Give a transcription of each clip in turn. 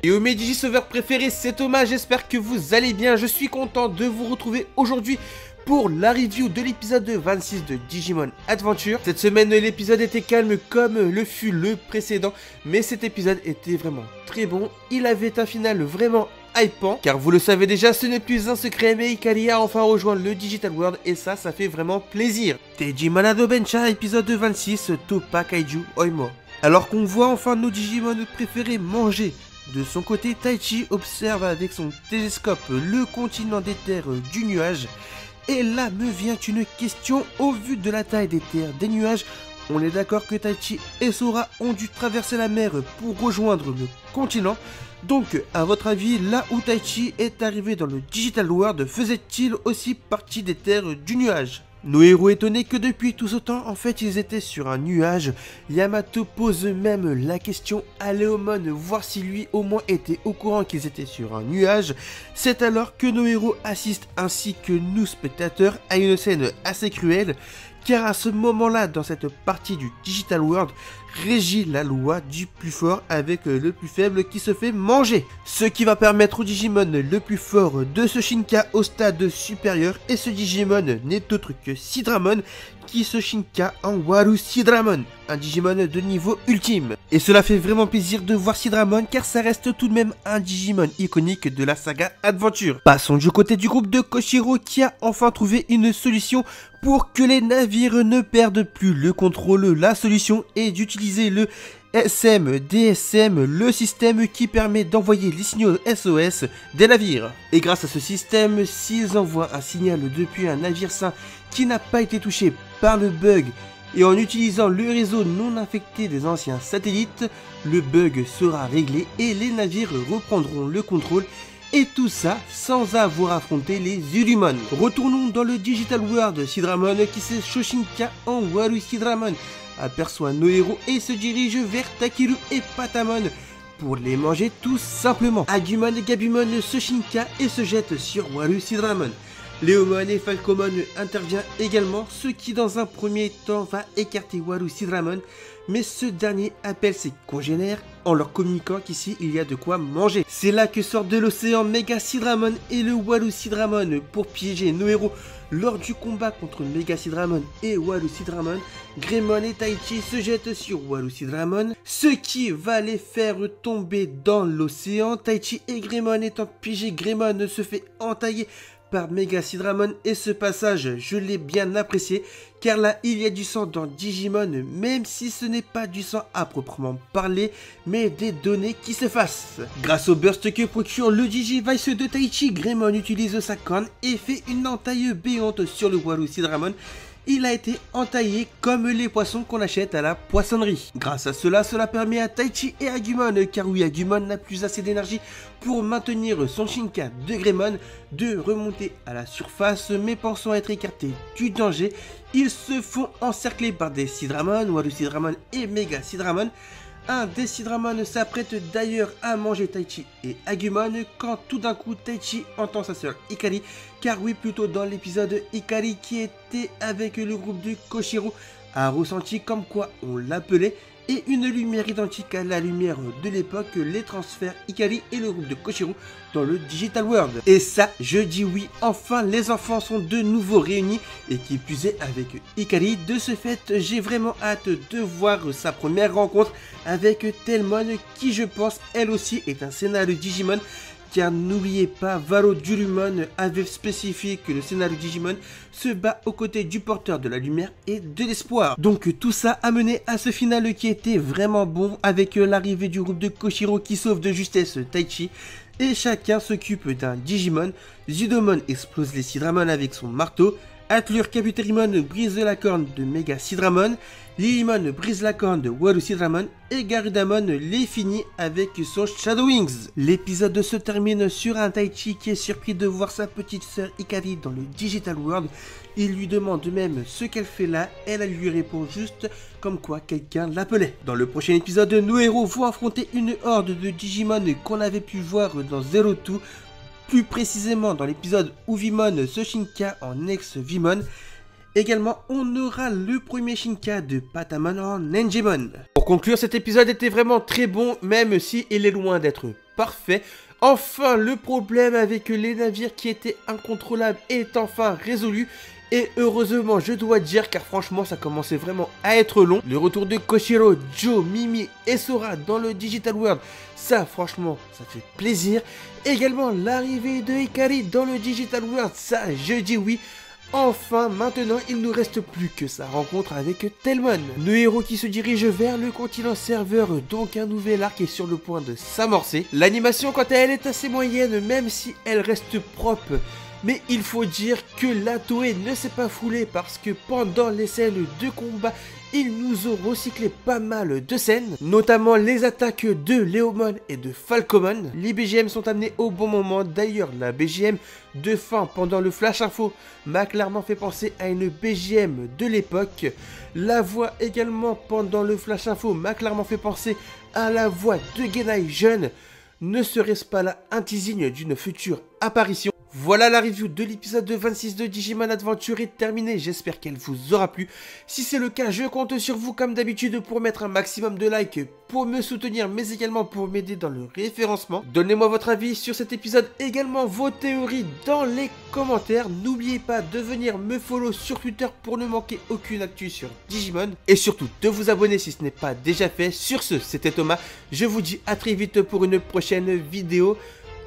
Yo mes Digisauveurs préférés, c'est Thomas, j'espère que vous allez bien. Je suis content de vous retrouver aujourd'hui pour la review de l'épisode 26 de Digimon Adventure. Cette semaine, l'épisode était calme comme le fut le précédent, mais cet épisode était vraiment très bon. Il avait un final vraiment hypant, car vous le savez déjà, ce n'est plus un secret, mais Ikari a enfin rejoint le Digital World, et ça fait vraiment plaisir. Digimon Adventure, épisode 26, Topa Kaiju Oimo. Alors qu'on voit enfin nos Digimon préférés manger. De son côté, Taichi observe avec son télescope le continent des terres du nuage. Et là me vient une question, au vu de la taille des terres des nuages, on est d'accord que Taichi et Sora ont dû traverser la mer pour rejoindre le continent. Donc, à votre avis, là où Taichi est arrivé dans le Digital World, faisait-il aussi partie des terres du nuage ? Nos héros étonnés que depuis tout ce temps, en fait, ils étaient sur un nuage. Yamato pose même la question à Léomon, voir si lui au moins était au courant qu'ils étaient sur un nuage. C'est alors que nos héros assistent, ainsi que nous spectateurs, à une scène assez cruelle, car à ce moment-là, dans cette partie du Digital World, régit la loi du plus fort avec le plus faible qui se fait manger. Ce qui va permettre au Digimon le plus fort de se Shinka au stade supérieur, et ce Digimon n'est autre que Sidramon qui se Shinka en Waru Sidramon, un Digimon de niveau ultime. Et cela fait vraiment plaisir de voir Sidramon car ça reste tout de même un Digimon iconique de la saga Adventure. Passons du côté du groupe de Koshiro qui a enfin trouvé une solution pour que les navires ne perdent plus le contrôle. La solution est d'utiliser le SM-DSM, le système qui permet d'envoyer les signaux SOS des navires. Et grâce à ce système, s'ils envoient un signal depuis un navire sain qui n'a pas été touché par le bug et en utilisant le réseau non infecté des anciens satellites, le bug sera réglé et les navires reprendront le contrôle. Et tout ça sans avoir affronté les Ulumon. Retournons dans le Digital World. Sidramon qui se Shoshinka en Waru Sidramon aperçoit nos héros et se dirige vers Takeru et Patamon pour les manger tout simplement. Agumon et Gabumon se Shinka et se jettent sur Waru Sidramon. Léomon et Falcomon intervient également, ce qui dans un premier temps va écarter Waru Sidramon, mais ce dernier appelle ses congénères en leur communiquant qu'ici il y a de quoi manger. C'est là que sortent de l'océan Mega Sidramon et le Waru Sidramon pour piéger nos héros. Lors du combat contre Mega Sidramon et Waru Sidramon, Greymon et Taichi se jettent sur Waru Sidramon, ce qui va les faire tomber dans l'océan. Taichi et Greymon étant piégés, Greymon se fait entailler par Mega Sidramon et ce passage je l'ai bien apprécié car là il y a du sang dans Digimon, même si ce n'est pas du sang à proprement parler mais des données qui s'effacent. Grâce au burst que procure le Digivice de Taichi, Greymon utilise sa corne et fait une entaille béante sur le Waru Sidramon. Il a été entaillé comme les poissons qu'on achète à la poissonnerie. Grâce à cela, cela permet à Taichi et Agumon, car oui, Agumon n'a plus assez d'énergie pour maintenir son Shinka de Greymon, de remonter à la surface, mais pensant être écartés du danger, ils se font encercler par des Sidramon, Waru Sidramon et Mega Sidramon. Un des Sidramon s'apprête d'ailleurs à manger Taichi et Agumon quand tout d'un coup Taichi entend sa sœur Ikari, car oui, plutôt dans l'épisode, Ikari qui était avec le groupe de Koshiro a ressenti comme quoi on l'appelait, et une lumière identique à la lumière de l'époque les transfère Ikari et le groupe de Koshiro dans le Digital World. Et ça, je dis oui, enfin les enfants sont de nouveau réunis et qui plus est avec Ikari. De ce fait, j'ai vraiment hâte de voir sa première rencontre avec Telmon qui je pense elle aussi est un scénario Digimon. Car n'oubliez pas, Varo Durumon avait spécifié que le scénario Digimon se bat aux côtés du porteur de la lumière et de l'espoir. Donc tout ça a mené à ce final qui était vraiment bon, avec l'arrivée du groupe de Koshiro qui sauve de justesse Taichi. Et chacun s'occupe d'un Digimon. Zudomon explose les Sidramon avec son marteau. Atlur Kabuterimon brise la corne de Mega Sidramon. Lilymon brise la corne de Waru Sidramon et Garudamon les finit avec son Shadow Wings. L'épisode se termine sur un Taichi qui est surpris de voir sa petite sœur Ikari dans le Digital World. Il lui demande même ce qu'elle fait là, elle lui répond juste comme quoi quelqu'un l'appelait. Dans le prochain épisode, nos héros vont affronter une horde de Digimon qu'on avait pu voir dans Zero Two, plus précisément dans l'épisode où Vimon se Shinka en ex-Vimon. Également, on aura le premier Shinka de Patamon en Nenjimon. Pour conclure, cet épisode était vraiment très bon, même si il est loin d'être parfait. Enfin, le problème avec les navires qui étaient incontrôlables est enfin résolu. Et heureusement, je dois dire, car franchement, ça commençait vraiment à être long. Le retour de Koshiro, Joe, Mimi et Sora dans le Digital World, ça, franchement, ça fait plaisir. Également, l'arrivée de Hikari dans le Digital World, ça, je dis oui. Enfin, maintenant, il ne nous reste plus que sa rencontre avec Telmon. Le héros qui se dirige vers le continent serveur, donc un nouvel arc est sur le point de s'amorcer. L'animation, quant à elle, est assez moyenne, même si elle reste propre. Mais il faut dire que la Toei ne s'est pas foulée parce que pendant les scènes de combat, ils nous ont recyclé pas mal de scènes, notamment les attaques de Leomon et de Falcomon. Les BGM sont amenés au bon moment, d'ailleurs la BGM de fin pendant le Flash Info m'a clairement fait penser à une BGM de l'époque. La voix également pendant le Flash Info m'a clairement fait penser à la voix de Genai jeune. Ne serait-ce pas là un teasing d'une future apparition? Voilà, la review de l'épisode 26 de Digimon Adventure est terminée, j'espère qu'elle vous aura plu. Si c'est le cas, je compte sur vous comme d'habitude pour mettre un maximum de likes, pour me soutenir, mais également pour m'aider dans le référencement. Donnez-moi votre avis sur cet épisode, également vos théories dans les commentaires. N'oubliez pas de venir me follow sur Twitter pour ne manquer aucune actu sur Digimon. Et surtout de vous abonner si ce n'est pas déjà fait. Sur ce, c'était Thomas, je vous dis à très vite pour une prochaine vidéo.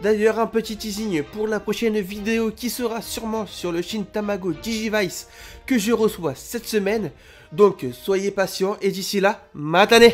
D'ailleurs, un petit teasing pour la prochaine vidéo qui sera sûrement sur le Shin Tamago Digivice que je reçois cette semaine. Donc, soyez patients et d'ici là, matane!